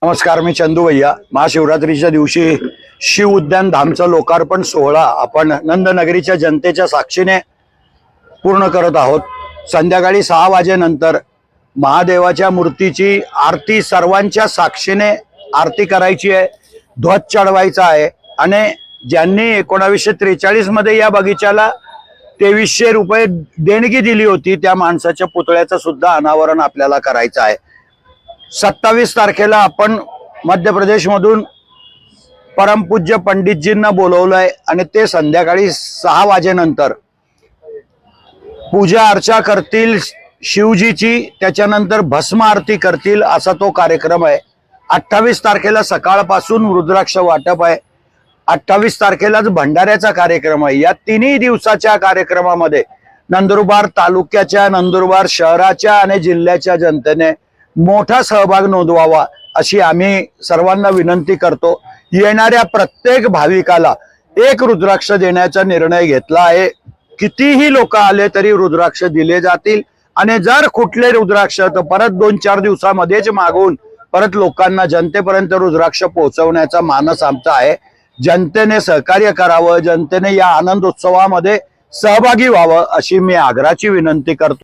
नमस्कार, मी चंदू भैया। महाशिवरात्रीच्या दिवशी शिव उद्यान धामचं लोकार्पण सोहळा आपण नंदनगरीच्या जनतेच्या साक्षीने पूर्ण करत आहोत। संध्याकाळी 6 वाजेनंतर महादेवाच्या मूर्तीची आरती सर्वांच्या साक्षीने आरती करायची आहे, ध्वज चढवायचा आहे आणि ज्यांनी 1943 मध्ये या बगीच्याला 2300 रुपये देणगी दिली होती त्या माणसाच्या पुतळ्याचं सुद्धा अनावरण आपल्याला करायचं आहे। 27 तारखेला आपण मध्य प्रदेश मधून परमपूज्य पंडितजींना बोलवलंय आणि ते संध्याकाळी 6 वाजेनंतर पूजा अर्चा करतील शिवजीची, त्याच्यानंतर भस्म आरती करतील असा तो कार्यक्रम आहे। 28 तारखेला सकाळपासून रुद्राक्ष वाटप आहे। 28 तारखेलाच भंडाऱ्याचा कार्यक्रम आहे। या तिन्ही दिवसाच्या कार्यक्रमामध्ये नंदुरबार तालुक्याच्या, नंदुरबार शहराच्या आणि जिल्ह्याच्या जनतेने मोठा सहभाग नोंदवावा अशी आम्ही सर्वांना विनंती करतो। येणाऱ्या प्रत्येक भाविकाला एक रुद्राक्ष देण्याचा निर्णय घेतला आहे। कितीही लोक आले तरी रुद्राक्ष दिले जातील आणि जर कुठले रुद्राक्ष तर परत 2-4 दिवसामध्येच मागवून परत लोकांना जनतेपर्यंत रुद्राक्ष पोहोचवण्याचा मानस आमचा आहे। जनतेने सहकार्य करावं, जनतेने या आनंद उत्सवामध्ये सहभागी व्हावं अशी मी आग्रहाची विनंती करतो।